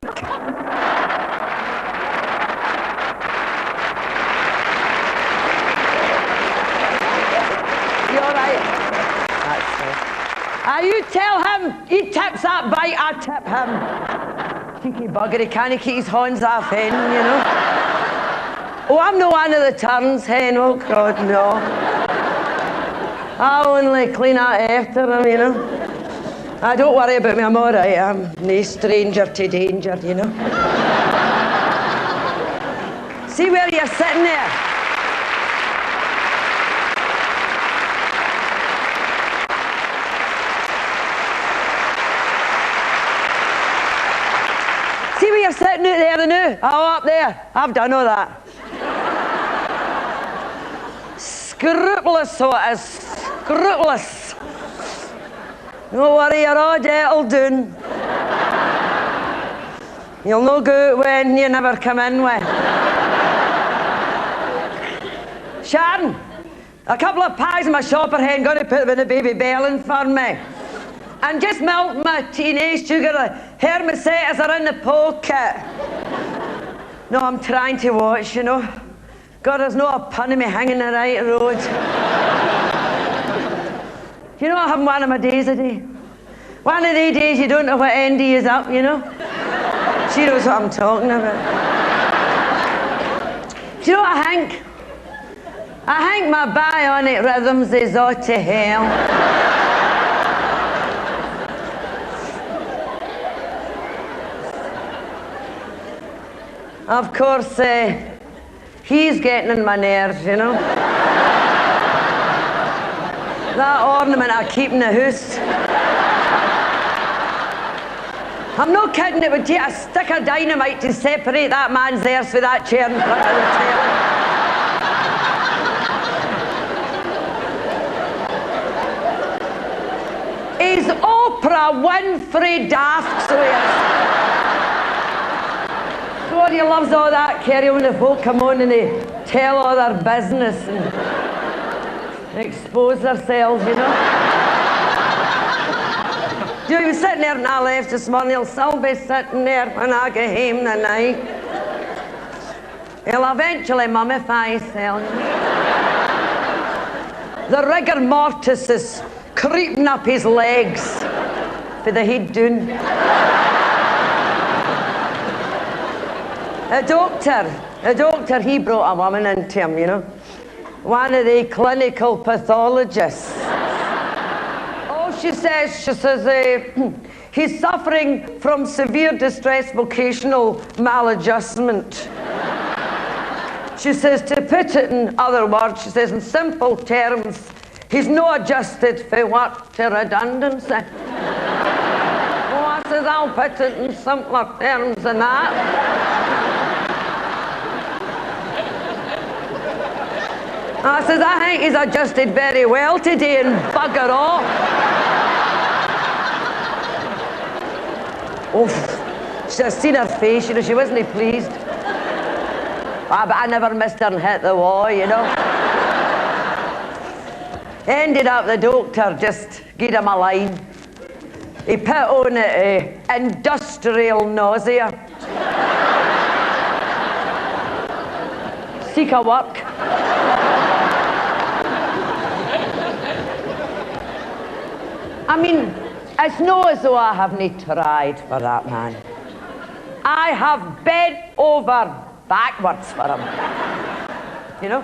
You all right? That's it. You tell him, he tips that bite, I tip him. Cheeky bugger, he can't keep his horns off hen, you know. Oh, I'm no one of the turns, hen, oh God, no. I only clean out after him, you know. Don't worry about me, I'm all right. I'm no stranger to danger, you know. See where you're sitting there? See where you're sitting out there now? Oh, up there. I've done all that. Scrupulous, so it is. Scrupulous. Don't worry, you're all settled down. You'll no go out when you never come in with. Sharon, a couple of pies in my shopper hen, going to put them in a baby bellin for me. And just melt my teenage sugar. The hermesetas are in the pocket. No, I'm trying to watch, you know. God, there's no a pun of me hanging the right road. You know, I'm having one of my days a day. One of the days you don't know what end he is up, you know. She knows what I'm talking about. Do you know what I think? I think my bionic rhythms is all to hell. Of course, he's getting on my nerves, you know. That ornament I keep in the house. I'm not kidding, it would take a stick of dynamite to separate that man's ears with that chair in front of the telly. He's Oprah Winfrey daft, so he is. God, he loves all that carry when the folk come on and they tell all their business and expose themselves, you know. You know, he was sitting there when I left this morning, he'll still be sitting there when I get home tonight. He'll eventually mummify himself. The rigor mortis is creeping up his legs for the head down. A doctor, he brought a woman into him, you know. One of the clinical pathologists. Oh, she says, he's suffering from severe distress vocational maladjustment. She says, to put it in other words, she says, in simple terms, he's not adjusted for work to redundancy. Oh, I says, I'll put it in simpler terms than that. I says, I think he's adjusted very well today and bugger off. Oof. She's seen her face, you know, she wasn't pleased. But I never missed her and hit the wall, you know. Ended up the doctor just gave him a line. He put on it industrial nausea. Seek a work. I mean, it's not as though I haven't tried for that man. I have bent over backwards for him. You know?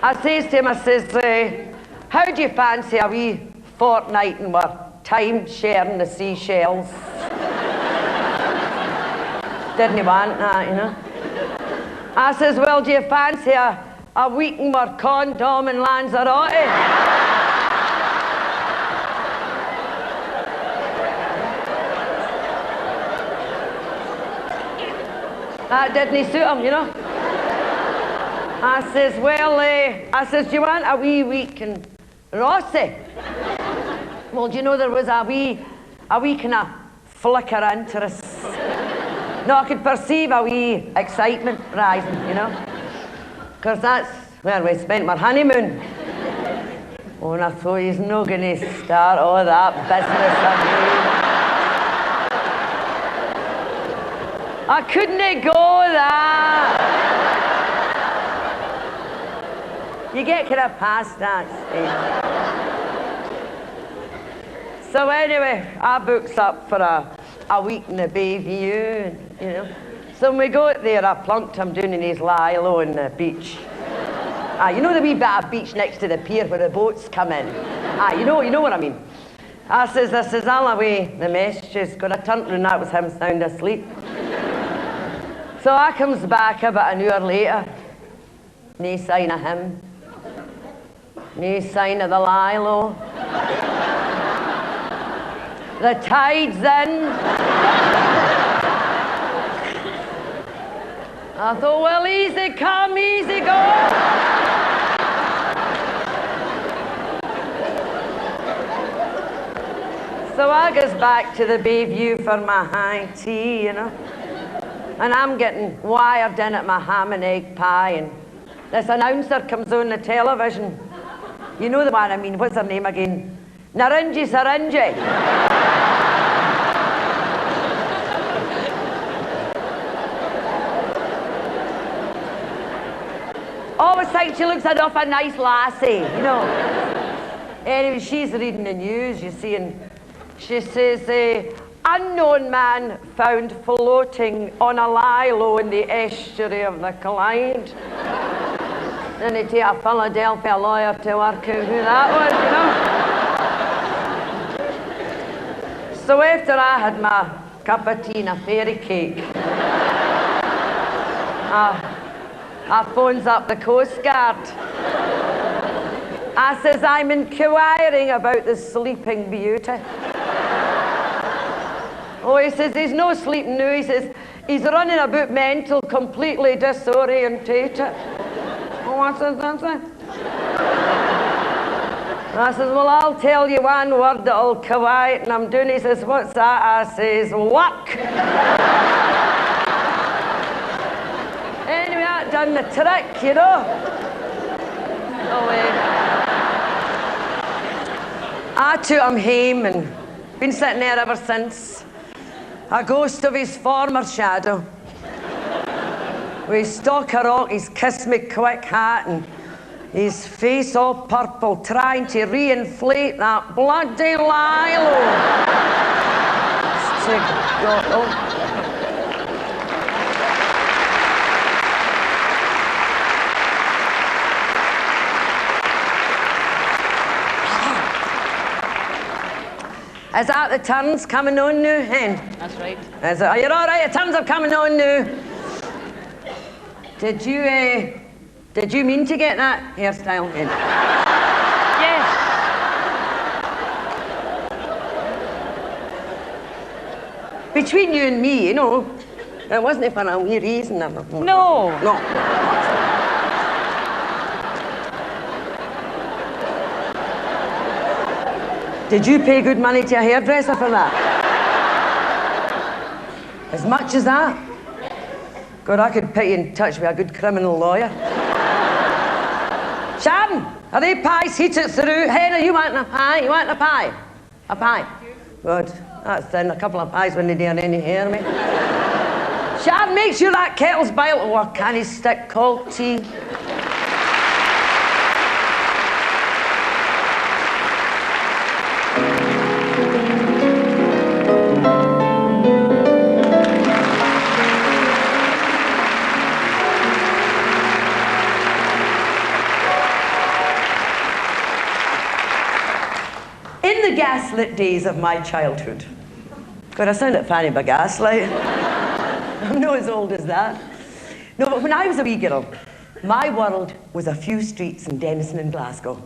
I says to him, I says, how do you fancy a wee fortnight and we're time sharing the seashells? Didn't want that, you know. I says, well, do you fancy a week and we're condom and Lanzarote? That didn't suit him, you know. I says, well, I says, do you want a wee week in Rossi? Well, do you know there was a wee kind of flicker interest. No, I could perceive a wee excitement rising, you know. Because that's where we spent my honeymoon. Oh, and I thought he's not going to start all that business again. I couldn't go that. You get kind of past that stage. So anyway, I books up for a week in the Pavilion, you know. So when we got there, I plunked him down in his lie-low on the beach. You know the wee bit of beach next to the pier where the boats come in? You know what I mean. I says, all away, the messages. Got a turn round, that was him sound asleep. So I comes back about an hour later. No sign of him. No sign of the lie-low. The tide's in. I thought, well, easy come, easy go. So I goes back to the Bayview for my high tea, you know. And I'm getting wired in at my ham and egg pie, and this announcer comes on the television. You know the one I mean, what's her name again? Narinji Sarinji. Always think she looks enough a nice lassie, you know. Anyway, she's reading the news, you see, and she says, unknown man found floating on a lie-low in the estuary of the Clyde. Then they take a Philadelphia lawyer to work out who that was, you know. So after I had my cup of tea and a fairy cake, I phones up the Coast Guard. I says, I'm inquiring about the Sleeping Beauty. Oh, he says, he's no sleeping now. He says, he's running about mental, completely disorientated. Oh, I says, that's it. I says, well, I'll tell you one word that'll quiet him down. He says, what's that? I says, work. Anyway, that done the trick, you know. So, I took him home and been sitting there ever since. A ghost of his former shadow. With his stock of rock, his kiss me quick hat, and his face all purple, trying to reinflate that bloody lie-low. Is that the turns coming on now, hen? That's right. Are you all right? The turns are coming on now. Did you mean to get that hairstyle, hen? Yes. Between you and me, you know, it wasn't for a wee reason. No. No. Did you pay good money to a hairdresser for that? As much as that? God, I could put you in touch with a good criminal lawyer. Sharon, are they pies heated through? Henry, you want a pie? You want a pie? A pie? Good. That's in a couple of pies when they don't any hear me. Sharon, make sure that kettle's boiled. Oh, a canny stick cold tea. In the gaslit days of my childhood. God, I sound like Fanny by gaslight. I'm not as old as that. No, but when I was a wee girl, my world was a few streets in Denison and Glasgow.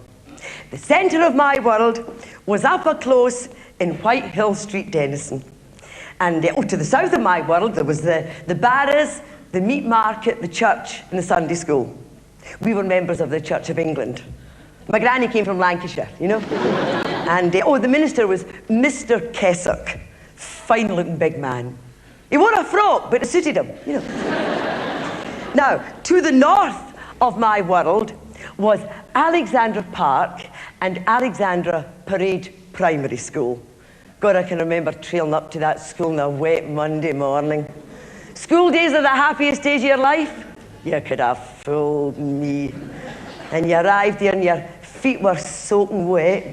The centre of my world was upper close in Whitehill Street, Denison. And to the south of my world, there was the barras, the meat market, the church, and the Sunday school. We were members of the Church of England. My granny came from Lancashire, you know. And, the minister was Mr. Kessock. Fine-looking big man. He wore a frock, but it suited him, you know. Now, to the north of my world was Alexandra Park and Alexandra Parade Primary School. God, I can remember trailing up to that school on a wet Monday morning. School days are the happiest days of your life? You could have fooled me. And you arrived there and your feet were soaking wet.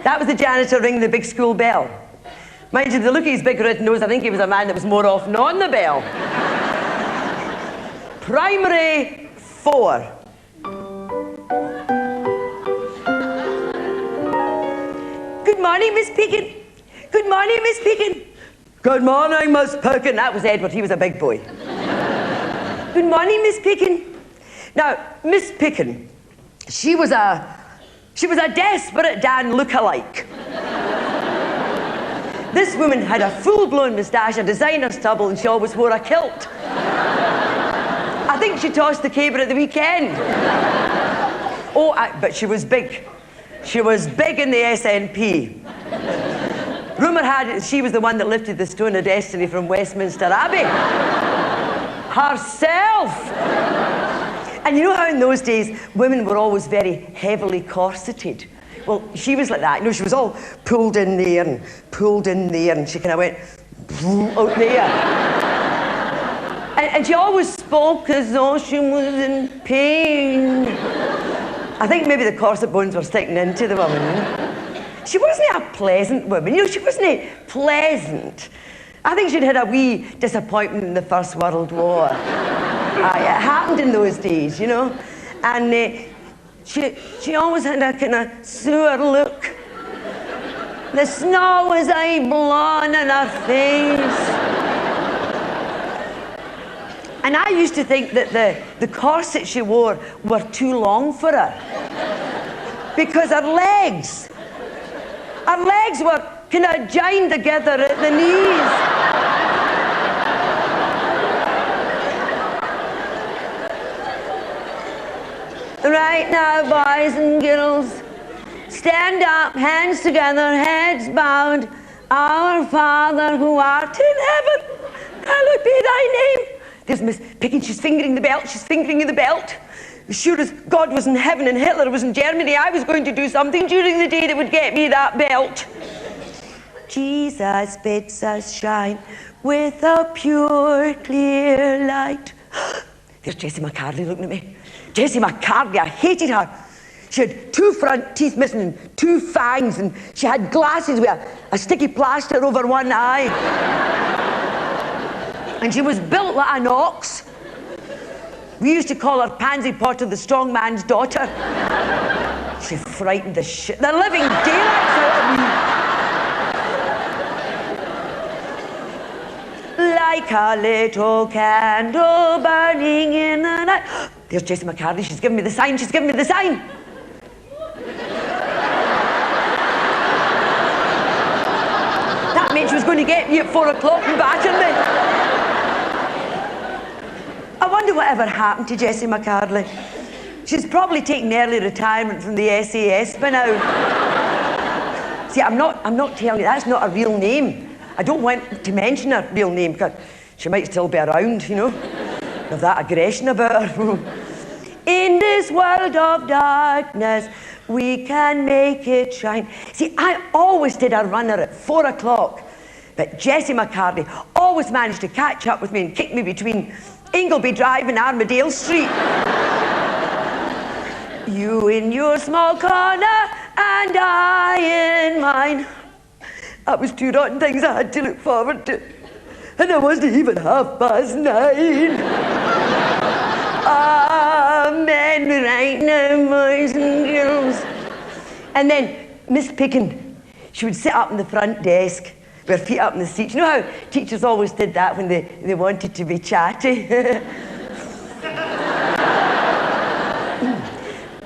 That was the janitor ringing the big school bell. Mind you, the look of his big red nose, I think he was a man that was more often on the bell. Primary 4. Good morning, Miss Pekin. Good morning, Miss Pekin. Good morning, Miss Pekin. That was Edward, he was a big boy. Good morning, Miss Pekin. Now, Miss Pekin, she was a desperate Dan look-alike. This woman had a full-blown moustache, a designer stubble, and she always wore a kilt. I think she tossed the caber at the weekend. But she was big. She was big in the SNP. Rumour had it she was the one that lifted the Stone of Destiny from Westminster Abbey. Herself! And you know how in those days, women were always very heavily corseted? Well, she was like that. You know, she was all pulled in there and pulled in there, and she kind of went out there. And she always spoke as though she was in pain. I think maybe the corset bones were sticking into the woman. You know? She wasn't a pleasant woman. You know, she wasn't pleasant. I think she'd had a wee disappointment in the First World War. It happened in those days, you know. And she always had a kind of sour look. The snow was blowing in her face. And I used to think that the corset she wore were too long for her. Because her legs were kind of joined together at the knees. Right now, boys and girls, stand up, hands together, heads bowed. Our Father who art in heaven, hallowed be thy name. There's Miss Pekin, she's fingering the belt, she's fingering the belt. As sure as God was in heaven and Hitler was in Germany, I was going to do something during the day that would get me that belt. Jesus bids us shine with a pure, clear light. There's Jessie McCarthy looking at me. Jessie McCarthy, I hated her. She had 2 front teeth missing and 2 fangs, and she had glasses with a sticky plaster over one eye. And she was built like an ox. We used to call her Pansy Potter, the strong man's daughter. She frightened the living daylights out of me. Like a little candle burning in the night. There's Jessie McCarthy, she's giving me the sign, she's giving me the sign. That meant she was going to get me at 4 o'clock and batter me. I wonder whatever happened to Jessie McCarthy. She's probably taken early retirement from the SAS by now. See, I'm not telling you, that's not a real name. I don't want to mention her real name because she might still be around, you know, with that aggression about her. In this world of darkness, we can make it shine. See, I always did a runner at 4 o'clock, but Jessie McCarthy always managed to catch up with me and kick me between Ingleby Drive and Armadale Street. You in your small corner and I in mine. That was 2 rotten things I had to look forward to. And it wasn't even 9:30. Amen right now, boys and girls. And then Miss Pekin, she would sit up in the front desk with her feet up in the seats. You know how teachers always did that when they wanted to be chatty?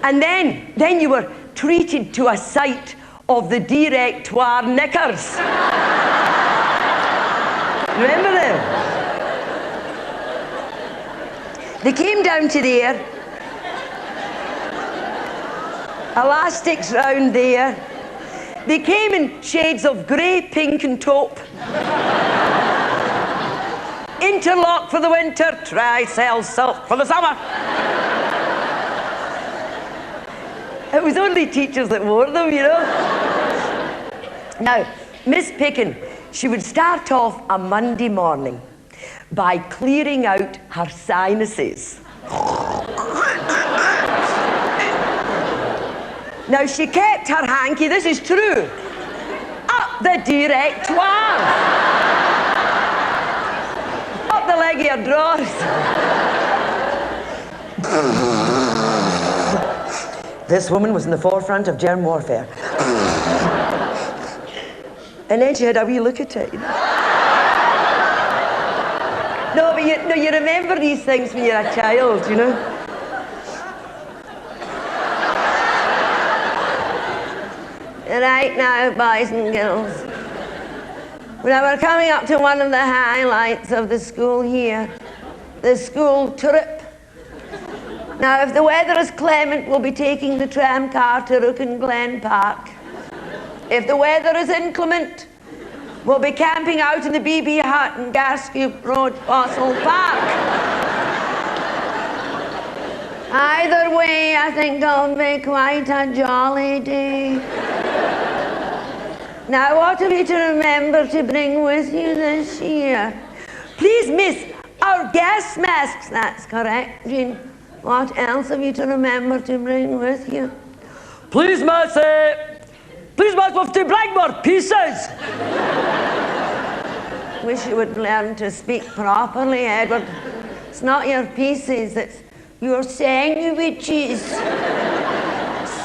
And then you were treated to a sight of the Directoire knickers. Remember them? They came down to there, elastics round there. They came in shades of grey, pink and taupe. interlock for the winter, try sell silk for the summer. It was only teachers that wore them, you know. Now, Miss Picken, she would start off a Monday morning by clearing out her sinuses. Now, she kept her hanky, this is true, up the directoire. Up the leg of your drawers. This woman was in the forefront of germ warfare. And then she had a wee look at it. No, but you remember these things when you're a child, you know? Right now, boys and girls, we're coming up to one of the highlights of the school year, the school trip. Now, if the weather is clement, we'll be taking the tram car to Rooken Glen Park. If the weather is inclement, we'll be camping out in the BB hut in Glasgow Road, Fossil Park. Either way, I think it'll be quite a jolly day. Now, what are we to remember to bring with you this year? Please, miss, our gas masks. That's correct, Jean. What else have you to remember to bring with you? Please, miss, we have to bring more pieces. Wish you would learn to speak properly, Edward. It's not your pieces, it's your sandwiches.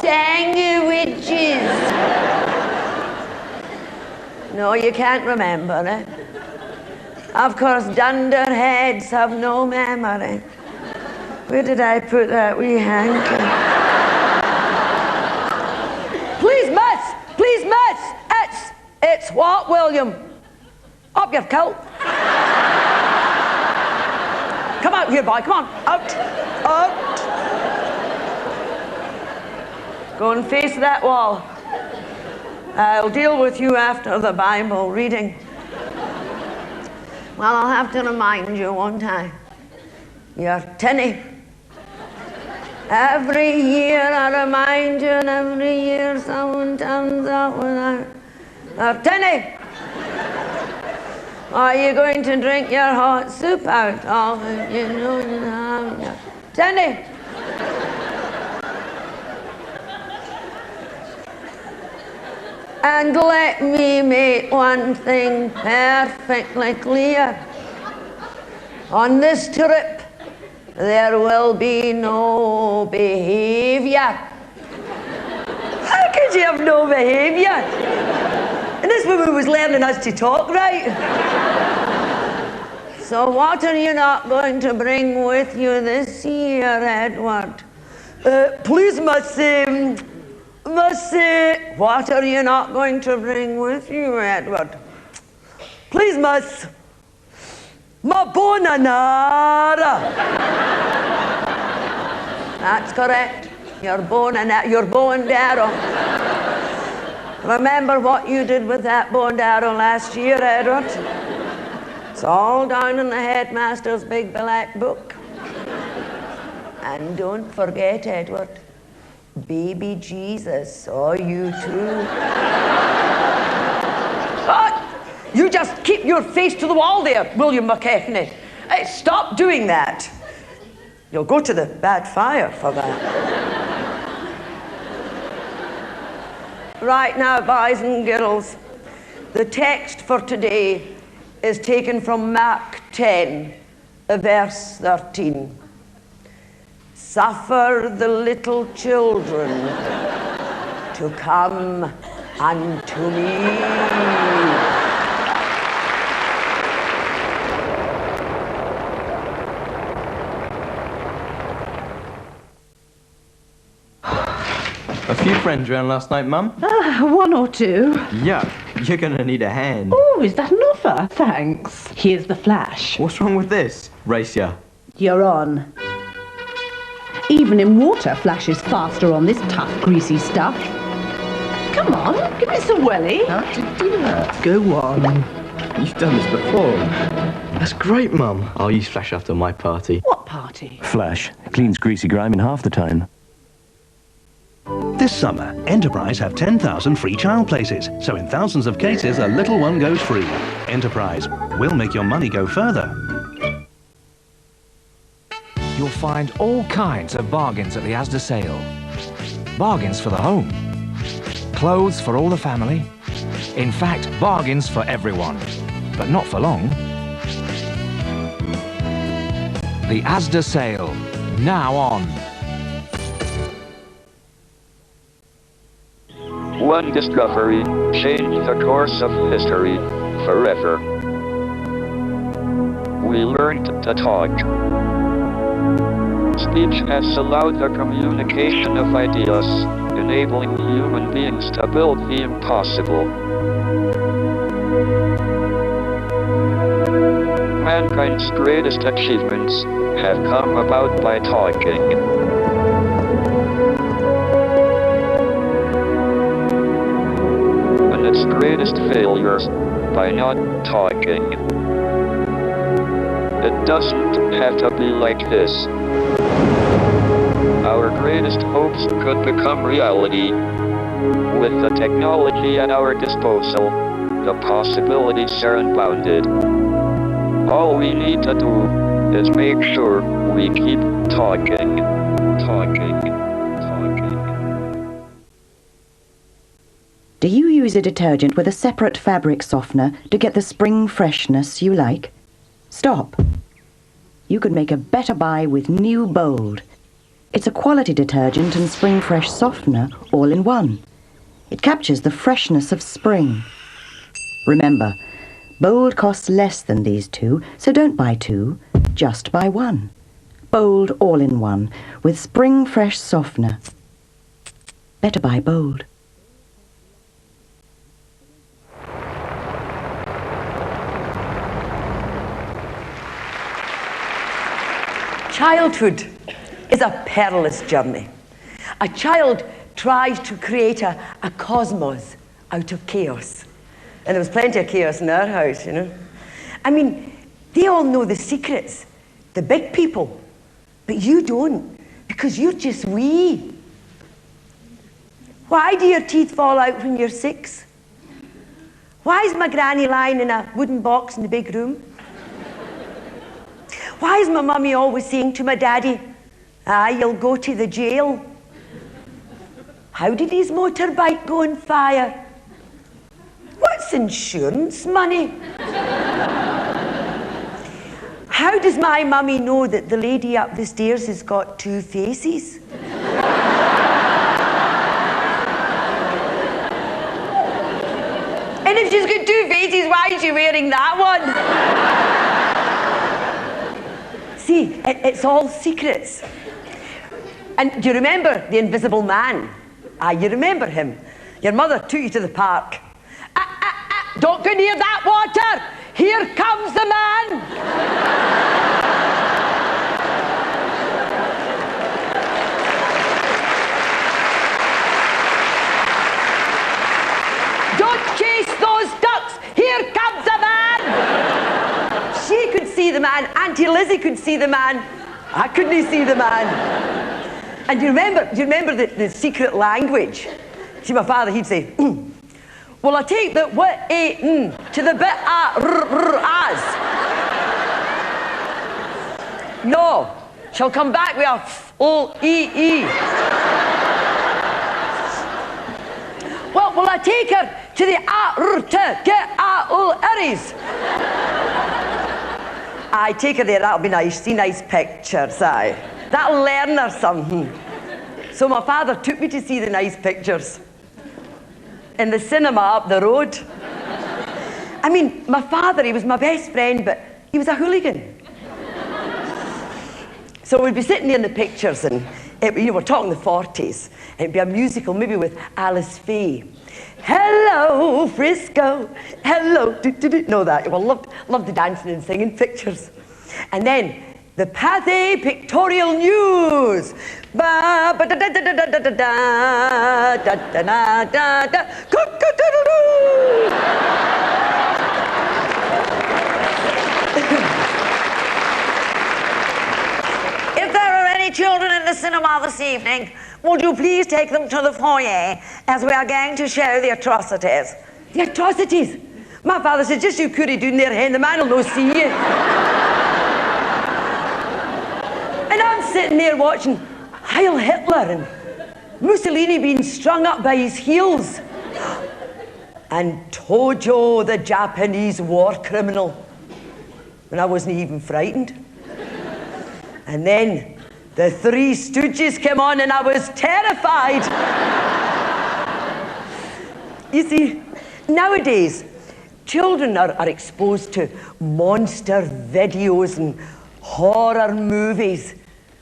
Sandwiches. No, you can't remember it. Of course, dunderheads have no memory. Where did I put that wee hanky? Please, miss! It's what, William? Up your coat. Come out here, boy, come on. Out. Go and face that wall. I'll deal with you after the Bible reading. Well, I'll have to remind you, won't I? You're tinny. Every year I remind you, and every year someone turns up with a tinny. Are you going to drink your hot soup out of it? You know you have your tinny. And let me make one thing perfectly clear. On this trip, there will be no behaviour. How could you have no behaviour? And this woman was learning us to talk, right? So what are you not going to bring with you this year, Edward? Please, miss, what are you not going to bring with you, Edward? Please, miss. Ma bonanara. That's correct. Your bow and arrow. Remember what you did with that bow and arrow last year, Edward? It's all down in the headmaster's big black book. And don't forget, Edward, baby Jesus saw you too. You just keep your face to the wall there, William McKechnie. Hey, stop doing that. You'll go to the bad fire for that. Right now, boys and girls, the text for today is taken from Mark 10, verse 13. Suffer the little children to come unto me. A few friends round last night, Mum. One or two. Yeah, you're gonna need a hand. Oh, is that an offer? Thanks. Here's the flash. What's wrong with this? Race ya. You're on. Even in water, Flash is faster on this tough, greasy stuff. Come on, give me some welly. How to do that? Go on. You've done this before. That's great, Mum. I'll use Flash after my party. What party? Flash cleans greasy grime in half the time. This summer, Enterprise have 10,000 free child places, so in thousands of cases, a little one goes free. Enterprise will make your money go further. You'll find all kinds of bargains at the Asda sale. Bargains for the home. Clothes for all the family. In fact, bargains for everyone. But not for long. The Asda sale. Now on. One discovery changed the course of history forever. We learned to talk. Speech has allowed the communication of ideas, enabling human beings to build the impossible. Mankind's greatest achievements have come about by talking. And its greatest failures by not talking. It doesn't have to be like this. Our greatest hopes could become reality. With the technology at our disposal, the possibilities are unbounded. All we need to do is make sure we keep talking. Do you use a detergent with a separate fabric softener to get the spring freshness you like? Stop. You could make a better buy with new Bold. It's a quality detergent and spring fresh softener all in one. It captures the freshness of spring. Remember, Bold costs less than these two, so don't buy two, just buy one. Bold all in one with spring fresh softener. Better buy Bold. Childhood is a perilous journey. A child tries to create a cosmos out of chaos. And there was plenty of chaos in our house, you know. I mean, they all know the secrets, the big people, but you don't, because you're just wee. Why do your teeth fall out when you're 6? Why is my granny lying in a wooden box in the big room? Why is my mummy always saying to my daddy, you'll go to the jail? How did his motorbike go on fire? What's insurance money? How does my mummy know that the lady up the stairs has got 2 faces? And if she's got 2 faces, why is she wearing that one? See, it's all secrets. And do you remember the Invisible Man? You remember him. Your mother took you to the park. Don't go near that water! Here comes the man! Don't chase those ducks! Here comes the man! She could see the man. Auntie Lizzie could see the man. I couldn't see the man. And do you remember the secret language? See, my father, he'd say, well, I take the w-a-n to the bit as. No, she'll come back with a f-o-e-e. Well, will I take her to the a-r-t, get a-o-r-is? I take her there, that'll be nice, see nice pictures, aye. That'll learn her something. So my father took me to see the nice pictures in the cinema up the road. I mean, my father, he was my best friend, but he was a hooligan. So we'd be sitting there in the pictures, and we're talking the 40s. It'd be a musical, maybe with Alice Faye. Hello, Frisco. Hello. Know that. Well, loved the dancing and singing pictures. And then the Pathé Pictorial News. Ba ba da da da da da da da da da da da. Cook-a-doodle-doo. the cinema this evening, would you please take them to the foyer as we are going to show the atrocities? The atrocities? My father said, just you curry down there, hen, the man will no see you. And I'm sitting there watching Heil Hitler and Mussolini being strung up by his heels. And Tojo, the Japanese war criminal. And I wasn't even frightened. And then the Three Stooges came on and I was terrified. You see, nowadays, children are exposed to monster videos and horror movies.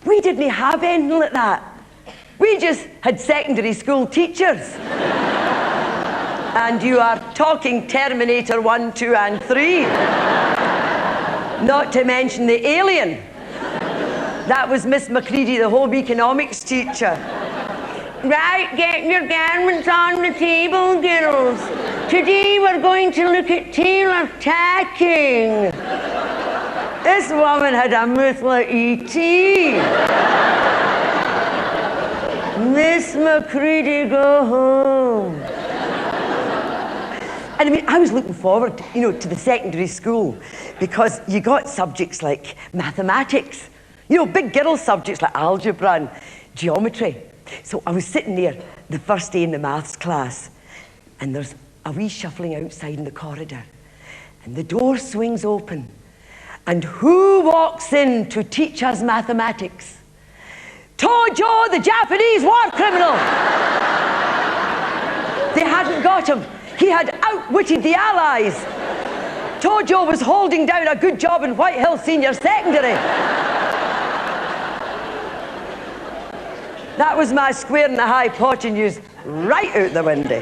We didn't have anything like that. We just had secondary school teachers. And you are talking Terminator 1, 2, and 3. Not to mention the Alien. That was Miss Macready, the home economics teacher. Right, get your garments on the table, girls. Today we're going to look at tailor tacking. This woman had a mouth like E.T. Miss Macready, go home. And I mean, I was looking forward, to the secondary school because you got subjects like mathematics, big girl subjects like algebra and geometry. So I was sitting there the first day in the maths class, and there's a wee shuffling outside in the corridor, and the door swings open, and who walks in to teach us mathematics? Tojo, the Japanese war criminal! They hadn't got him. He had outwitted the Allies. Tojo was holding down a good job in Whitehill Senior Secondary. That was my square and a hypotenuse right out the window.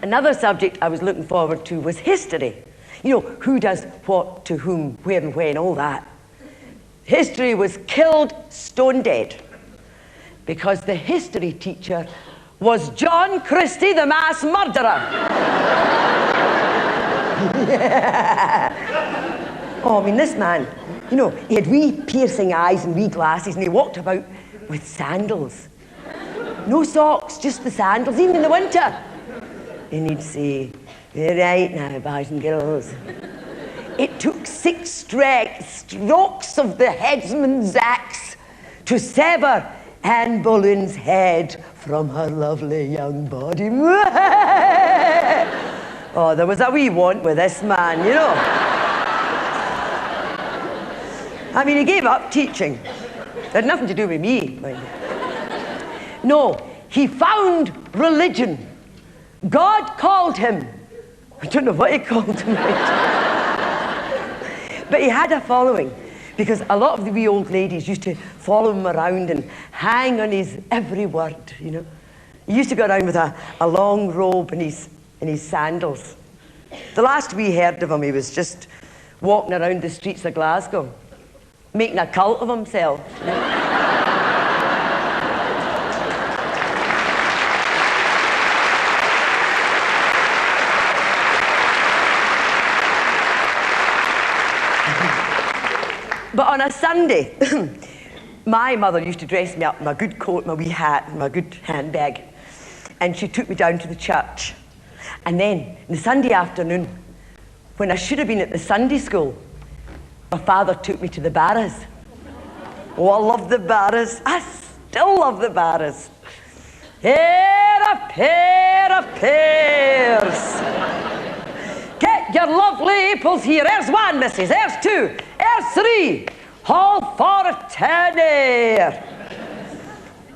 Another subject I was looking forward to was history. Who does what to whom, where and when, all that. History was killed stone dead because the history teacher was John Christie, the mass murderer. Oh, I mean, this man, he had wee piercing eyes and wee glasses, and he walked about with sandals. No socks, just the sandals, even in the winter. And he'd say, "You're right now, boys and girls." It took 6 strokes of the headsman's axe to sever Anne Boleyn's head from her lovely young body. Oh, there was a wee want with this man, I mean, he gave up teaching. It had nothing to do with me, mind you. No, he found religion. God called him. I don't know what he called him. But he had a following, because a lot of the wee old ladies used to follow him around and hang on his every word, He used to go around with a long robe and his sandals. The last we heard of him, he was just walking around the streets of Glasgow, making a cult of himself. But on a Sunday, my mother used to dress me up in my good coat, my wee hat, and my good handbag. And she took me down to the church. And then, the Sunday afternoon, when I should have been at the Sunday school, my father took me to the barras. Oh, I love the barras. I still love the barras. Here a pair of pears. Get your lovely apples here. There's 1, missus. There's 2. There's 3. All for a tenner.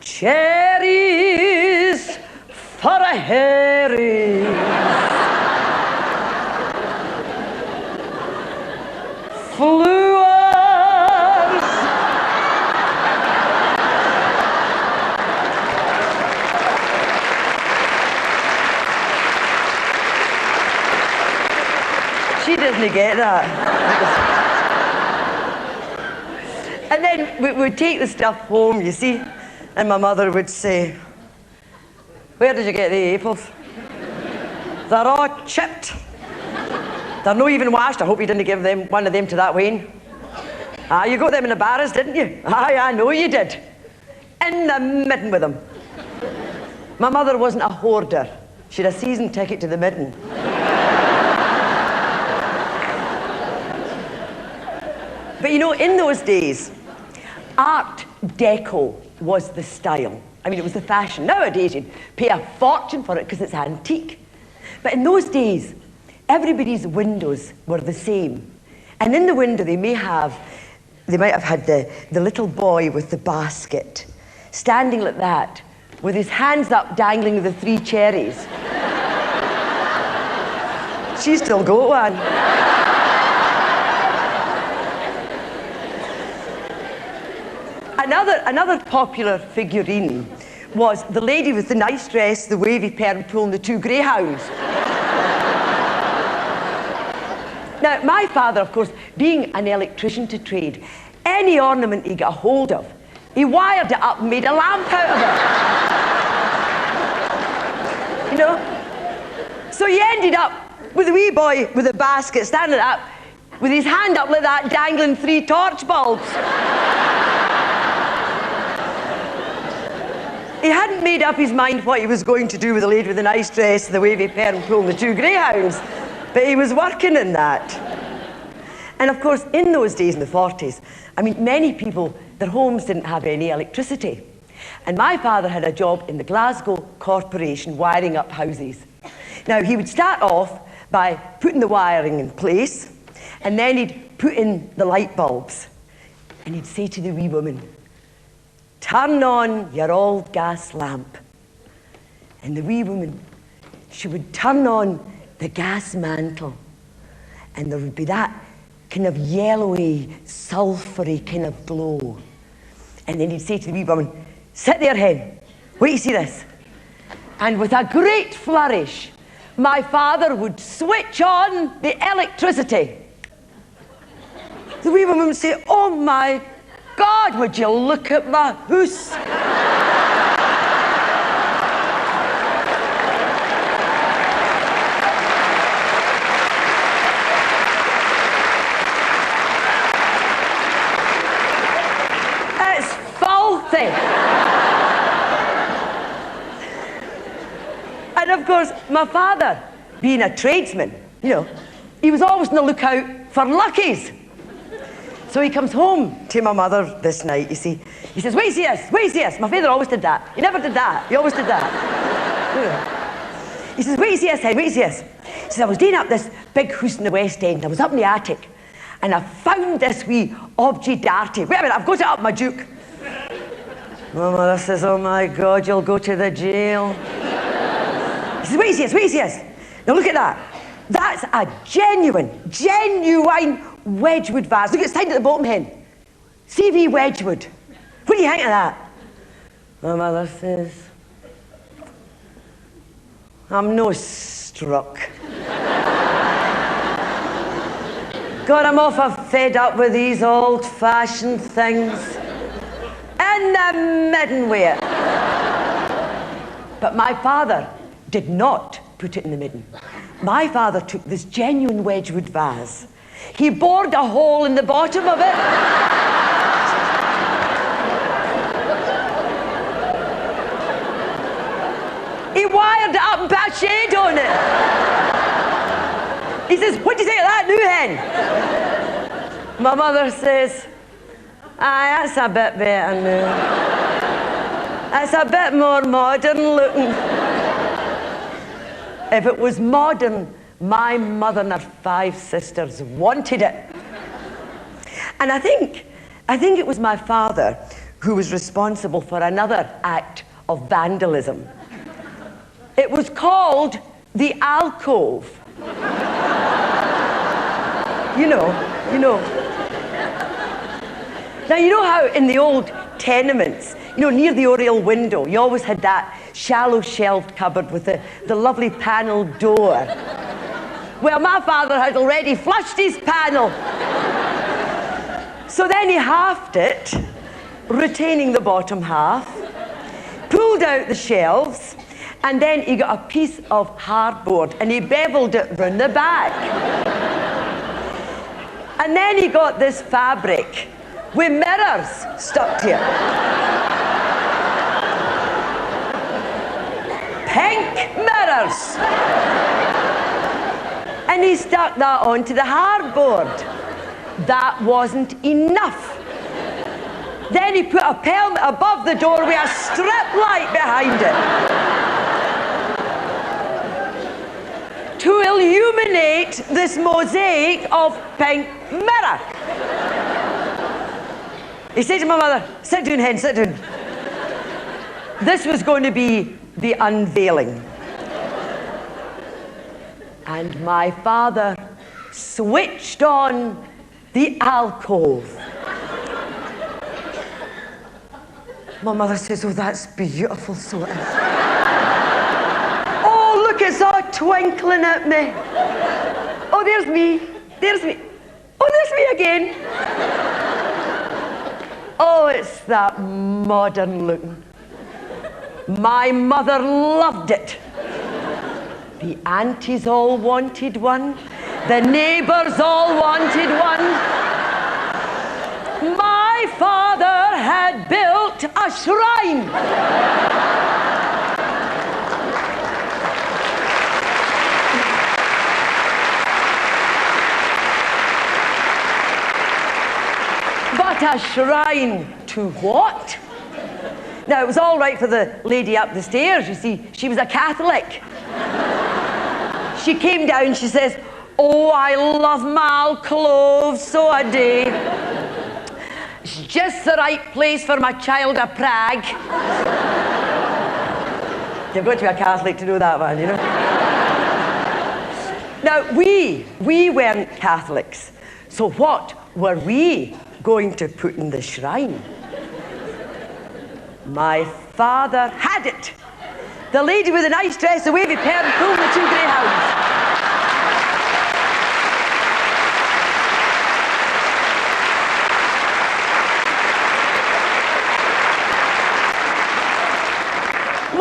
Cherries for a Harry. Flowers. She doesn't get that. And then we'd take the stuff home, you see, and my mother would say, "Where did you get the apples? They're all chipped. They're not even washed. I hope you didn't give one of them to that Wayne." Ah, you got them in a barras, didn't you? Aye, I know you did. In the midden with them. My mother wasn't a hoarder. She had a season ticket to the midden. But you know, in those days, Art Deco was the style. I mean, it was the fashion. Nowadays, you'd pay a fortune for it because it's antique. But in those days, everybody's windows were the same. And in the window, they might have had the little boy with the basket, standing like that, with his hands up, dangling the 3 cherries. She still got one. Another popular figurine was the lady with the nice dress, the wavy perm pulling the 2 greyhounds. Now, my father, of course, being an electrician to trade, any ornament he got a hold of, he wired it up and made a lamp out of it. You know? So he ended up with a wee boy with a basket standing up, with his hand up like that, dangling 3 torch bulbs. He hadn't made up his mind what he was going to do with the lady with the nice dress, the wavy perm pulling the 2 greyhounds, but he was working in that. And of course, in those days, in the 40s, I mean, many people, their homes didn't have any electricity. And my father had a job in the Glasgow Corporation wiring up houses. Now, he would start off by putting the wiring in place, and then he'd put in the light bulbs. And he'd say to the wee woman, "Turn on your old gas lamp." And the wee woman, she would turn on the gas mantle, and there would be that kind of yellowy, sulphury kind of glow. And then he'd say to the wee woman, "Sit there, hen. Wait, you see this." And with a great flourish, my father would switch on the electricity. The wee woman would say, "Oh my God, would you look at my house?" It's filthy. And of course, my father, being a tradesman, you know, he was always on the lookout for luckies. So he comes home to my mother this night, you see. He says, "Wait, see this, wait, see this." My father always did that. He never did that. He always did that. He says, "Wait, see this, hen, wait, see this." He says, "I was doing up this big house in the West End. I was up in the attic, and I found this wee object darty. Wait a minute, I've got it up my juke." My mother says, "Oh my God, you'll go to the jail." He says, "Wait, see this, wait, see this. Now look at that. That's a genuine Wedgwood vase. Look, it's tied at the bottom, hen. CV Wedgwood. What do you think of that?" My mother says, "I'm no struck." God, I'm awful fed up with these old-fashioned things. In the midden with it. But my father did not put it in the midden. My father took this genuine Wedgwood vase. He bored a hole in the bottom of it. He wired it up and put a shade on it. He says, "What do you think of that new hen?" My mother says, "Aye, that's a bit better now. That's a bit more modern looking." If it was modern, my mother and her 5 sisters wanted it. And I think it was my father who was responsible for another act of vandalism. It was called the alcove. You know. Now, you know how in the old tenements, you know, near the oriel window, you always had that shallow shelved cupboard with the lovely panelled door. Well, my father had already flushed his panel. So then he halved it, retaining the bottom half, pulled out the shelves, and then he got a piece of hardboard and he beveled it round the back. And then he got this fabric with mirrors stuck to it. Pink mirrors. And he stuck that onto the hardboard. That wasn't enough. Then he put a pelmet above the door with a strip light behind it to illuminate this mosaic of pink mirror. He said to my mother, "Sit down, hen, sit down." This was going to be the unveiling. And my father switched on the alcove. My mother says, "Oh, that's beautiful, so it is." Oh, look, it's all twinkling at me. Oh, there's me. There's me. Oh, there's me again. Oh, it's that modern looking. My mother loved it. The aunties all wanted one. The neighbours all wanted one. My father had built a shrine. But a shrine to what? Now, it was all right for the lady up the stairs, you see. She was a Catholic. She came down, she says, "Oh, I love my cloves so a day. It's just the right place for my child of Prague." You've got to be a Catholic to know that one, you know. Now, we weren't Catholics. So what were we going to put in the shrine? My father had it. The lady with the nice dress, the wavy perm, pulling the 2 greyhounds.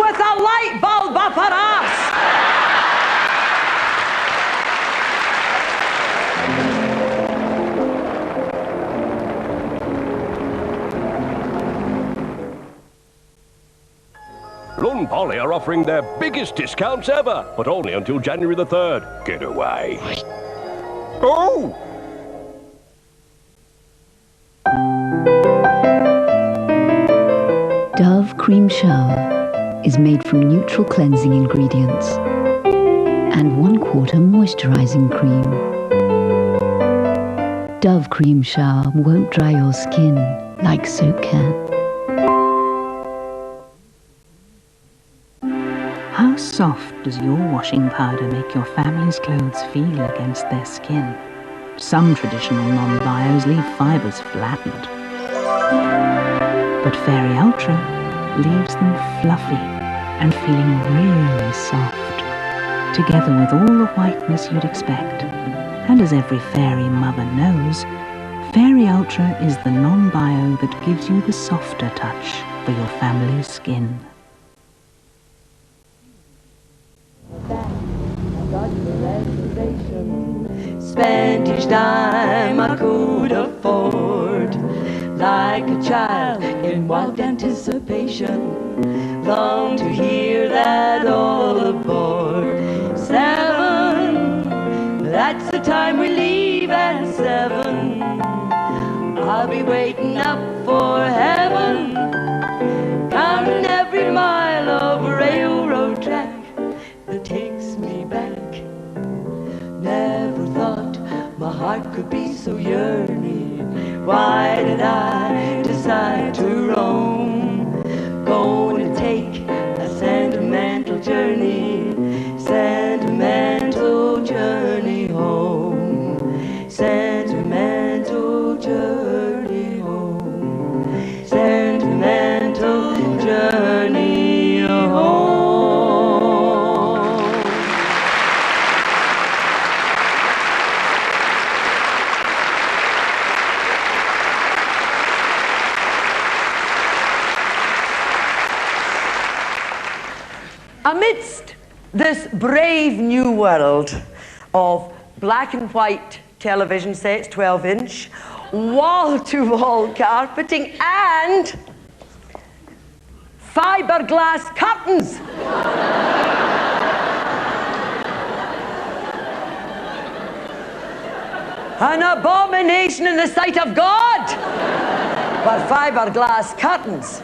With a light bulb up her arse. Lund Poly are offering their biggest discounts ever, but only until January the 3rd. Get away. Oh! Dove Cream Shower is made from neutral cleansing ingredients and 1/4 moisturizing cream. Dove Cream Shower won't dry your skin like soap can. How soft does your washing powder make your family's clothes feel against their skin? Some traditional non-bios leave fibres flattened. But Fairy Ultra leaves them fluffy and feeling really soft, together with all the whiteness you'd expect. And as every fairy mother knows, Fairy Ultra is the non-bio that gives you the softer touch for your family's skin. Spent each dime I could afford, like a child in wild anticipation. Long to hear that all aboard. 7, that's the time we leave at 7. I'll be waiting up for heaven, counting every mile of railroad track that takes me back. Never thought my heart could be so yearning. Why did I decide to roam? Going to take a sentimental journey, sentimental journey home, sentimental journey home, sentimental journey home. Amidst this brave new world of black and white television sets, 12-inch, wall-to-wall carpeting, and fiberglass curtains. An abomination in the sight of God. But fiberglass curtains.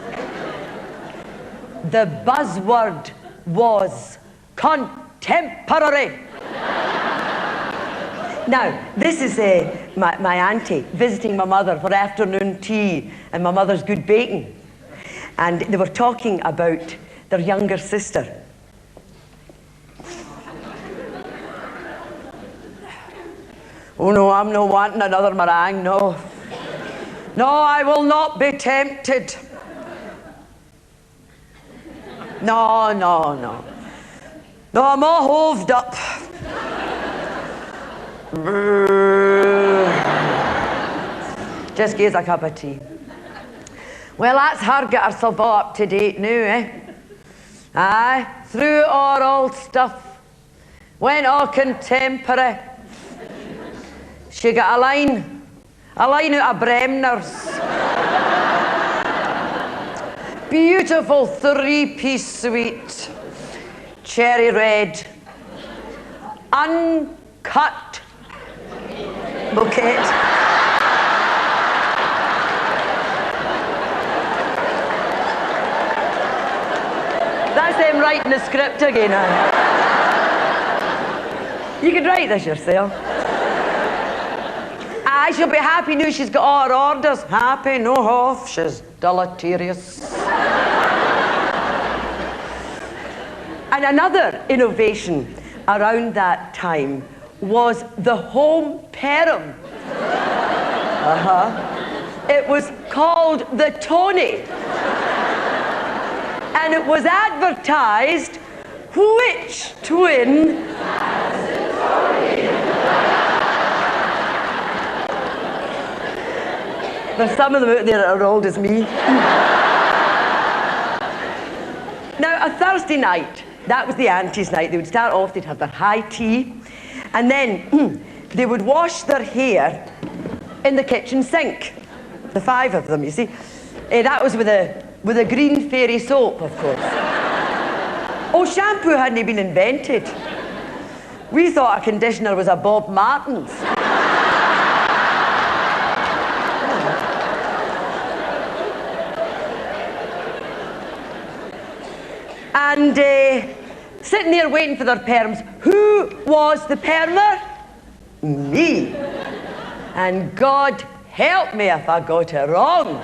The buzzword was contemporary. Now, this is my auntie visiting my mother for afternoon tea and my mother's good baking. And they were talking about their younger sister. Oh no, I'm not wanting another meringue, no. No, I will not be tempted. No. No, I'm all hoved up. Just gives a cup of tea. Well, that's her get herself all up to date now, eh? Aye, through our old stuff. Went all contemporary. She got a line out of Bremner's. Beautiful three-piece suite. Cherry red. Uncut bouquet. That's them writing the script again. You could write this yourself. I shall be happy now she's got all her orders. Happy, no off. She's deleterious. And another innovation around that time was the home perm. It was called the Tony. And it was advertised, which twin has the Tony? There's some of them out there that are old as me. Now, a Thursday night, that was the auntie's night. They would start off, they'd have their high tea, and then they would wash their hair in the kitchen sink. The five of them, you see. That was with a green fairy soap, of course. Oh, shampoo hadn't been invented. We thought a conditioner was a Bob Martin's. And sitting there waiting for their perms. Who was the permer? Me. And God help me if I got it wrong.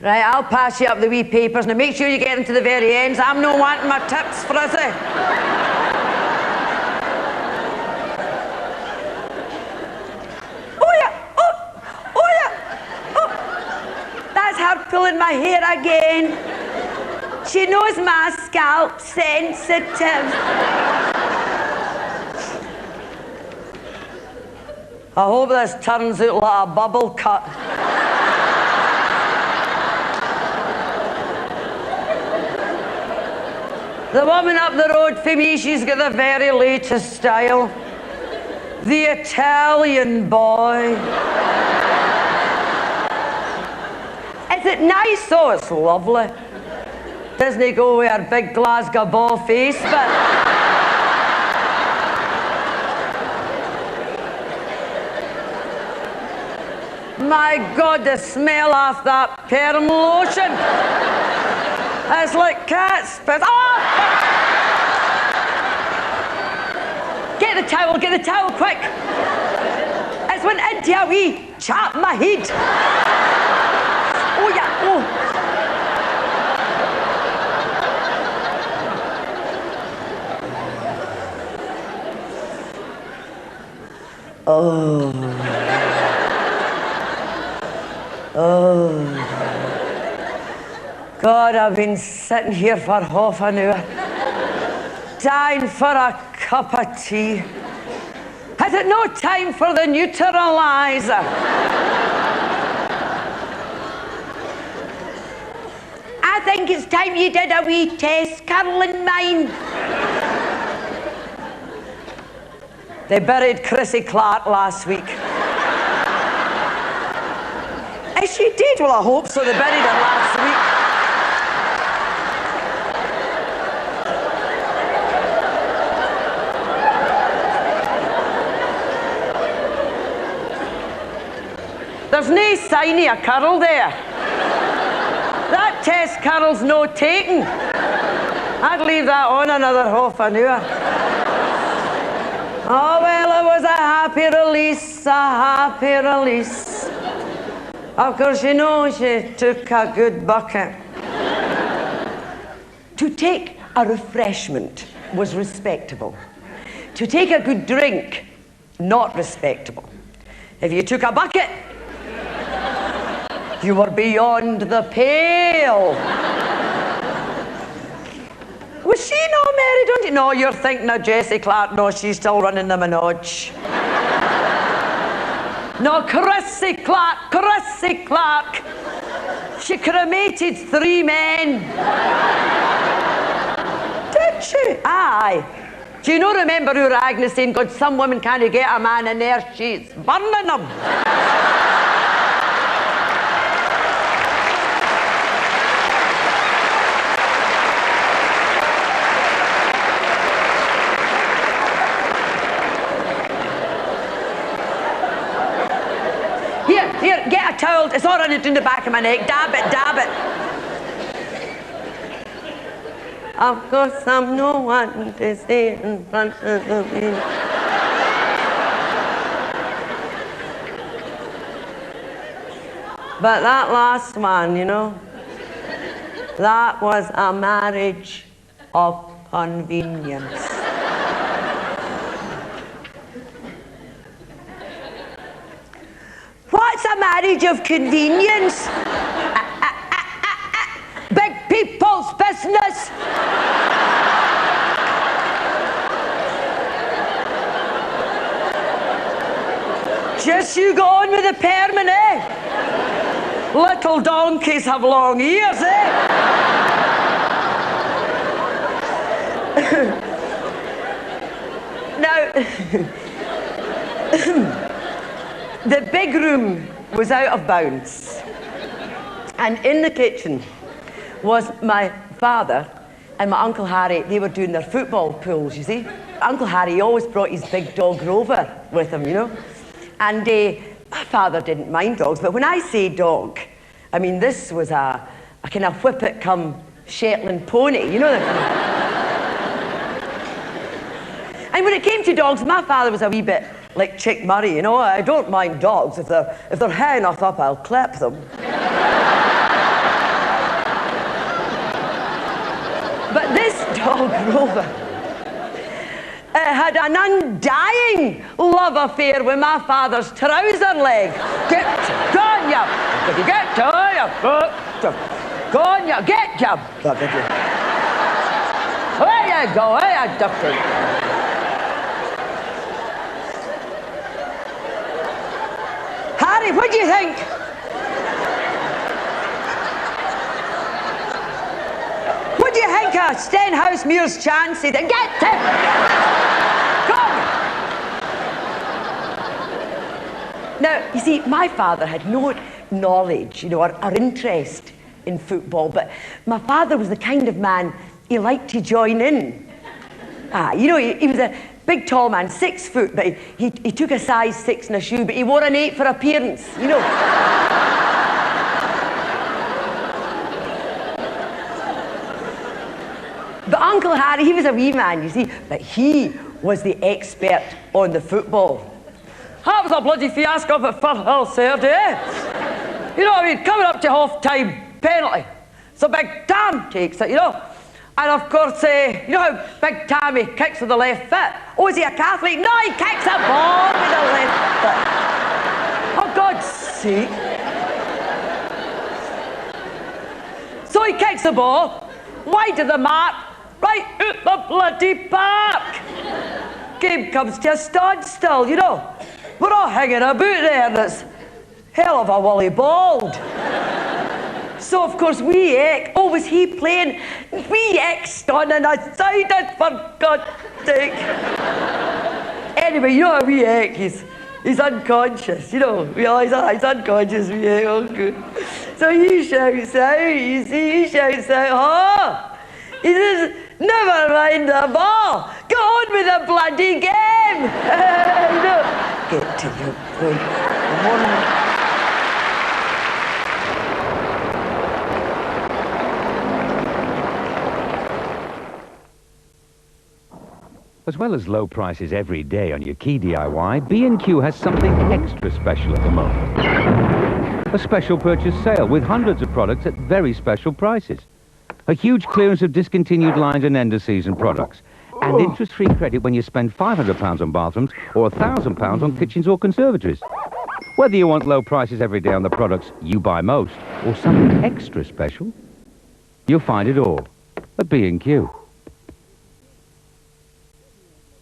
Right, I'll pass you up the wee papers. Now make sure you get them to the very ends. I'm not wanting my tips, Frizzy. Pulling my hair again. She knows my scalp's sensitive. I hope this turns out like a bubble cut. The woman up the road for me, she's got the very latest style. The Italian boy. Is it nice? Oh, it's lovely. Doesn't he go with her big Glasgow ball face, but... My God, the smell of that perm lotion. It's like cat spit. Oh! Get the towel, quick. It's went into a wee chap in my head. Oh, yeah, oh. Oh. God, I've been sitting here for half an hour, dying for a cup of tea. Is it no time for the neutralizer? I think it's time you did a wee test curling mine. They buried Chrissy Clark last week. Is she dead? Well, I hope so. They buried her last week. There's no sign of a curl there. That test curl's no taken. I'd leave that on another half an hour. Oh, well, it was a happy release, a happy release. Of course, you know, she took a good bucket. To take a refreshment was respectable. To take a good drink, not respectable. If you took a bucket, you were beyond the pale. Was she not married, don't you? No, you're thinking of Jessie Clark. No, she's still running the Minoj. No, Chrissy Clark, Chrissy Clark. She cremated 3 men. Did she? Aye. Do you not remember who Agnes saying, God, some women can't get a man in their sheets, burning them? Here, get a towel. It's all running down the back of my neck. Dab it, dab it. Of course, I'm no one to stay in front of me. But that last one, you know, that was a marriage of convenience. What's a marriage of convenience? Big people's business. Just you go on with the permanent, eh? Little donkeys have long ears, eh? Now, the big room was out of bounds. And in the kitchen was my father and my Uncle Harry. They were doing their football pools, you see. Uncle Harry always brought his big dog Rover with him, you know. And my father didn't mind dogs, but when I say dog, I mean this was a kind of whippet-cum Shetland pony, you know. And when it came to dogs, my father was a wee bit like Chick Murray, you know. I don't mind dogs. If they're high enough up, I'll clip them. But this dog, Rover, had an undying love affair with my father's trouser leg. Get on ya! Get on ya! Go on ya! Get ya! There you go, there you different. Harry, what do you think? What do you think of Stenhouse Muir's chancy? Then get him! Come! Now, you see, my father had no knowledge, you know, or interest in football, but my father was the kind of man he liked to join in. You know, he was a big tall man, 6 foot, but he took a size 6 in a shoe, but he wore an 8 for appearance, you know. But Uncle Harry, he was a wee man, you see, but he was the expert on the football. That was a bloody fiasco up at Firhill Saturday, eh? You know what I mean? Coming up to half-time, penalty. So Big Tam takes it, you know. And of course, you know how Big Tammy kicks with the left foot? Oh, is he a Catholic? No, he kicks a ball with the left foot. For God's sake. So he kicks the ball, wide of the mark, right out the bloody park. Game comes to a standstill, you know. We're all hanging about there, and it's hell of a woolly bald. So, of course, wee Eck, oh, was he playing? Wee Eck stunning aside, for God's sake. Anyway, you know how wee Eck, he's unconscious, you know. He's unconscious, wee Eck, oh good. So he shouts out, you see, he shouts out, oh! He says, never mind the ball, go on with the bloody game! You know, get to your point. As well as low prices every day on your key DIY, B&Q has something extra special at the moment. A special purchase sale with hundreds of products at very special prices. A huge clearance of discontinued lines and end-of-season products. And interest-free credit when you spend £500 on bathrooms or £1,000 on kitchens or conservatories. Whether you want low prices every day on the products you buy most or something extra special, you'll find it all at B&Q.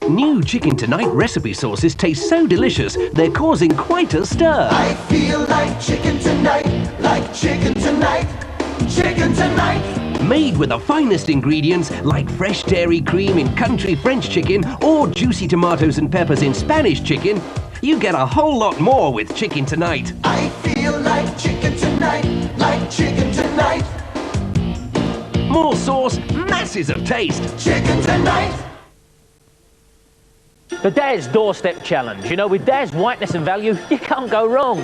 New Chicken Tonight recipe sauces taste so delicious, they're causing quite a stir. I feel like chicken tonight, like chicken tonight, chicken tonight. Made with the finest ingredients, like fresh dairy cream in country French chicken or juicy tomatoes and peppers in Spanish chicken, you get a whole lot more with Chicken Tonight. I feel like chicken tonight, like chicken tonight. More sauce, masses of taste. Chicken Tonight. The Des Doorstep Challenge. You know, with Des whiteness and value, you can't go wrong.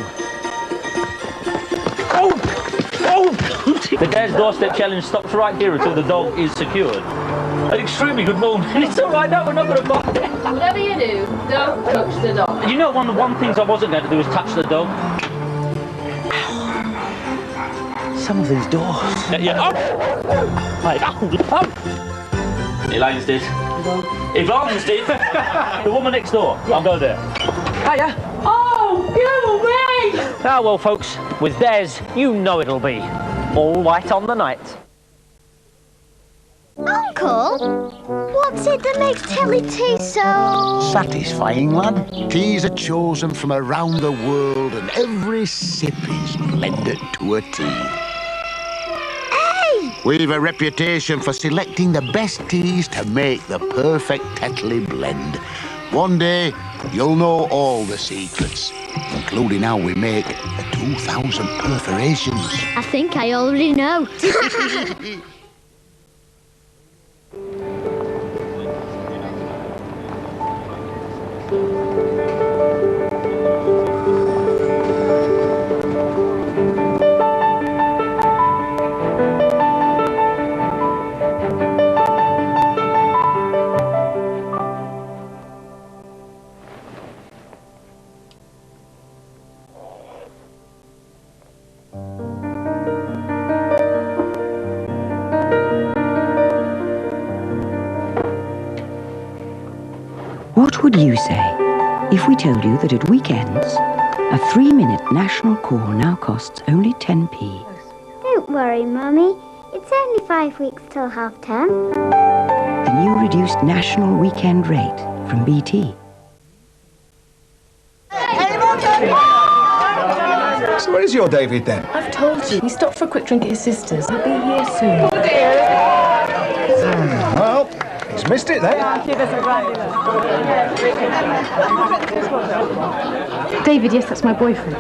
Oh! The Des Doorstep Challenge stops right here until the dog is secured. An extremely good morning. It's all right, no, we're not going to bite it. Whatever you do, don't touch the dog. You know, one of the things I wasn't going to do was touch the dog. Some of these doors. Yeah. Oh! Mate, oh! Elaine's dead. Elaine's dead. The woman next door. Yeah. I'll go there. Hiya. Oh, go away! Ah, well, folks, with Des, you know it'll be all white on the night. Uncle, what's it that makes telly taste so... Satisfying, lad. Teas are chosen from around the world and every sip is blended to a tea. We've a reputation for selecting the best teas to make the perfect Tetley blend. One day, you'll know all the secrets, including how we make the 2,000 perforations. I think I already know. What would you say if we told you that at weekends, a 3-minute national call now costs only 10p? Don't worry, Mummy. It's only 5 weeks till half-term. The new reduced national weekend rate from BT. So where is your David then? I've told you. He stopped for a quick drink at his sister's. He'll be here soon. Well, he's missed it then. David, yes, that's my boyfriend.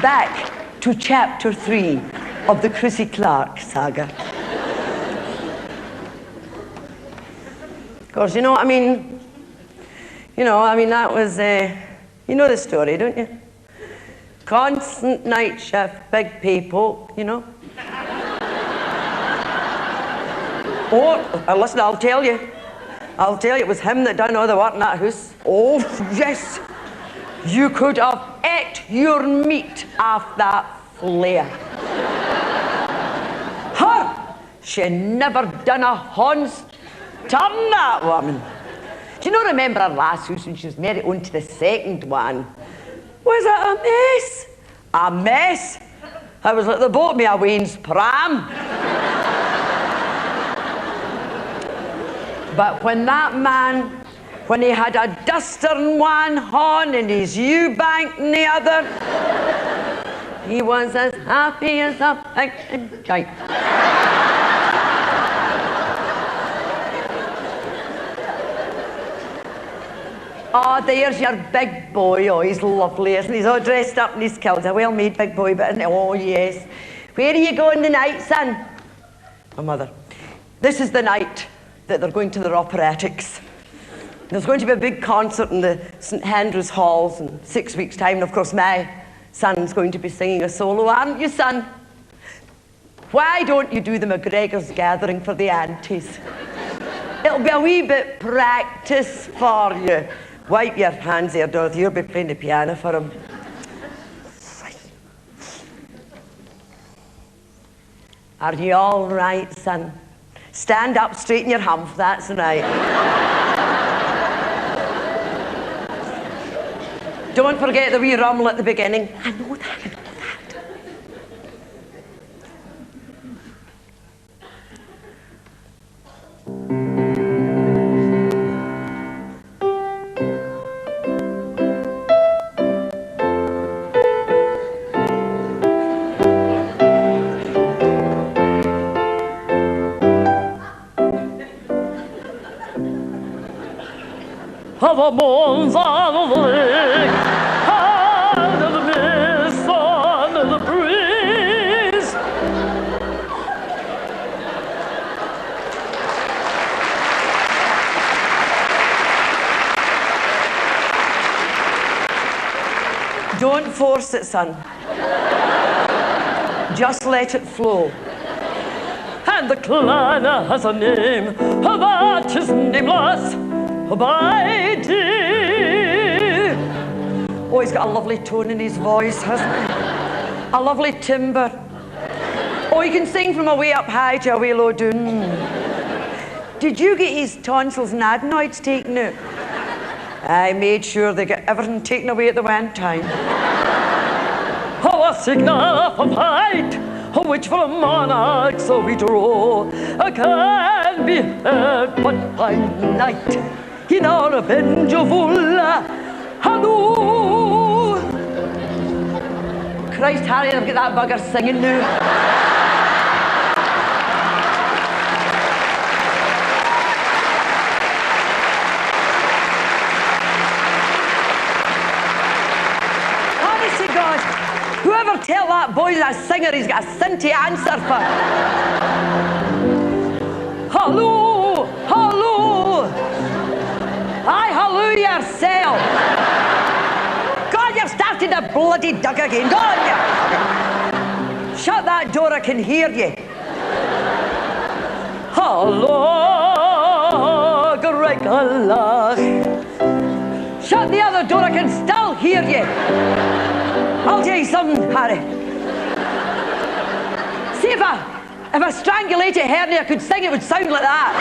Back to chapter 3 of the Chrissy Clark saga. Of course, you know, I mean, that was, you know the story, don't you? Constant night shift, big people, you know. Oh, listen, I'll tell you, it was him that done all the work in that house. Oh, yes. You could have ate your meat off that flare. Her, she never done a horn's turn, that woman. Do you not remember her last house when she was married on to the second one? Was it a mess? A mess? I was like the bottom of a Wayne's pram. But when that man, when he had a duster in one hand and his Eubank in the other, he was as happy as a pig in shite. Oh, there's your big boy. Oh, he's lovely, isn't he? He's all dressed up in his kilt. A well-made big boy, but isn't he? Oh, yes. Where are you going tonight, son? My mother. This is the night that they're going to the operatics. There's going to be a big concert in the St Andrews Halls in 6 weeks' time. And, of course, my son's going to be singing a solo, aren't you, son? Why don't you do the McGregor's gathering for the aunties? It'll be a wee bit practice for you. Wipe your hands there, Dorothy. You'll be playing the piano for him. Are you all right, son? Stand up, straighten your hump. That's right. Don't forget the wee rumble at the beginning. I know that, I know that. Of a moon's on the lake, and the mist on the breeze. Don't force it, son. Just let it flow. And the clan has a name, that is nameless. By day. Oh, he's got a lovely tone in his voice, hasn't he? A lovely timbre. Oh, he can sing from a way up high to a way low down. Did you get his tonsils and adenoids taken out? I made sure they got everything taken away at the one time. Oh, a signal of fight, which for a monarch so we draw, can be heard but by night. In our vengeful halloo. Christ, Harry, I've got that bugger singing now. Honest to God, whoever tell that boy he's a singer, he's got a sin to answer for. Halloo, halloo. Aye, halloo yourself. God, you've started a bloody duck again. Go on, you. Shut that door, I can hear you. Hello, Gregor. Shut the other door, I can still hear you. I'll tell you something, Harry. See, if I strangulated Hernia, I could sing, it would sound like that.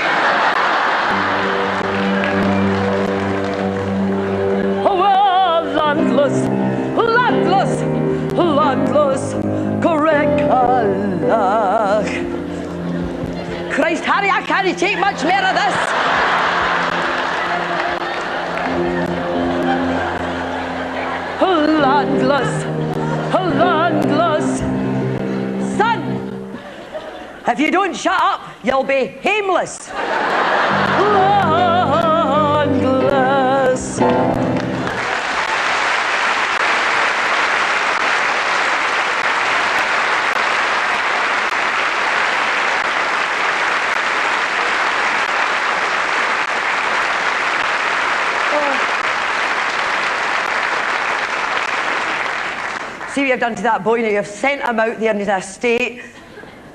Landless, landless, landless, correct. Christ, Harry, I can't take much more of this. Landless, landless. Son, if you don't shut up, you'll be hameless. Landless. See what you've done to that boy now. You've sent him out there in his estate.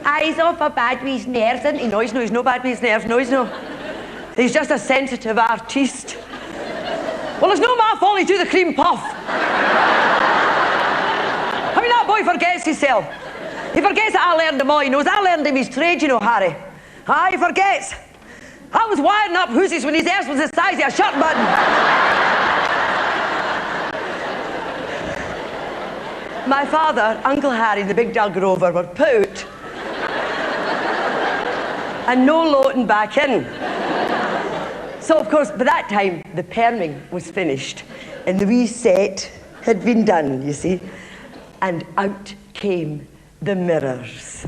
Eyes off a bad wee nerves, isn't he? No, he's no bad wee nerves. No, he's no. He's just a sensitive artiste. Well, it's no my fault he do the cream puff. I mean, that boy forgets himself. He forgets that I learned him all. He knows I learned him his trade, you know, Harry. Aye, he forgets. I was wiring up hoosies when his ass was the size of a shirt button. My father, Uncle Harry, the big dog rover, were put out and no loading back in. So, of course, by that time, the perming was finished and the wee set had been done, you see. And out came the mirrors.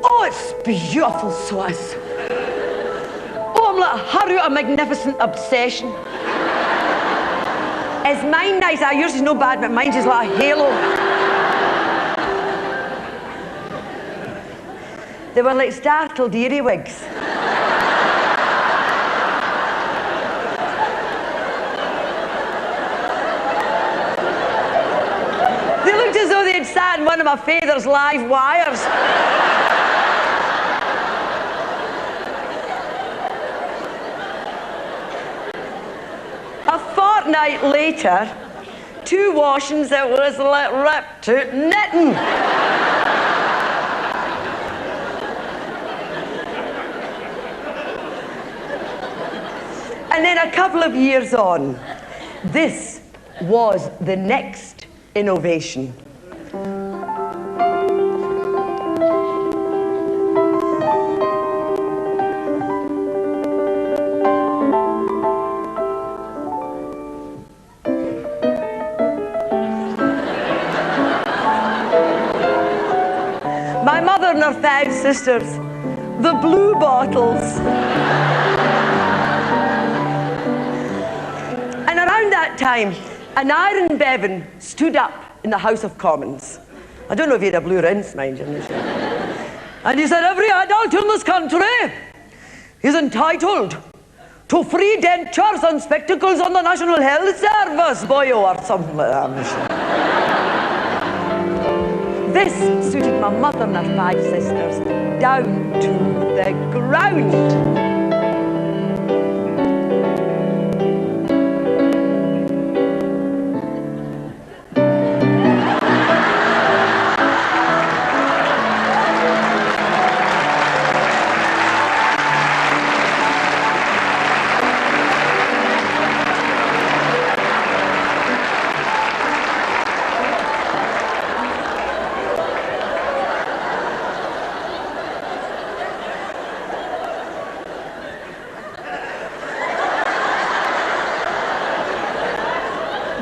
Oh, it's beautiful, so is. Oh, I'm like a magnificent obsession. Is mine nice? Yours is no bad, but mine's just like a halo. They were like startled earwigs. They looked as though they'd sat in one of my father's live wires. A fortnight later, 2 washings that was like ripped to knitting. And then a couple of years on, this was the next innovation. My mother and her 5 sisters, the blue bottles. And around that time, an iron Bevan stood up in the House of Commons. I don't know if he had a blue rinse, mind you. And he said, every adult in this country is entitled to free dentures and spectacles on the National Health Service, boyo, or something like that. This suited my mother and her 5 sisters down to the ground.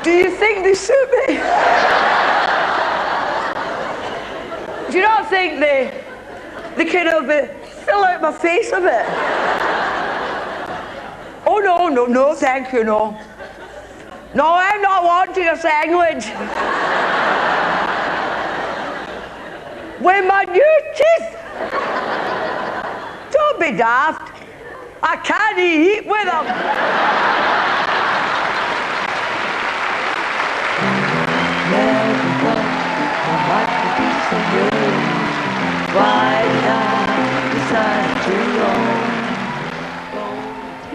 Do you think they suit me? Do you not think they kind of fill out my face a bit? Oh, no, thank you, no. No, I'm not wanting a sandwich. With my new teeth. Don't be daft. I can't eat with them.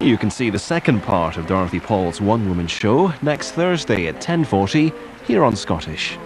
You can see the second part of Dorothy Paul's one-woman show next Thursday at 10:40 here on Scottish.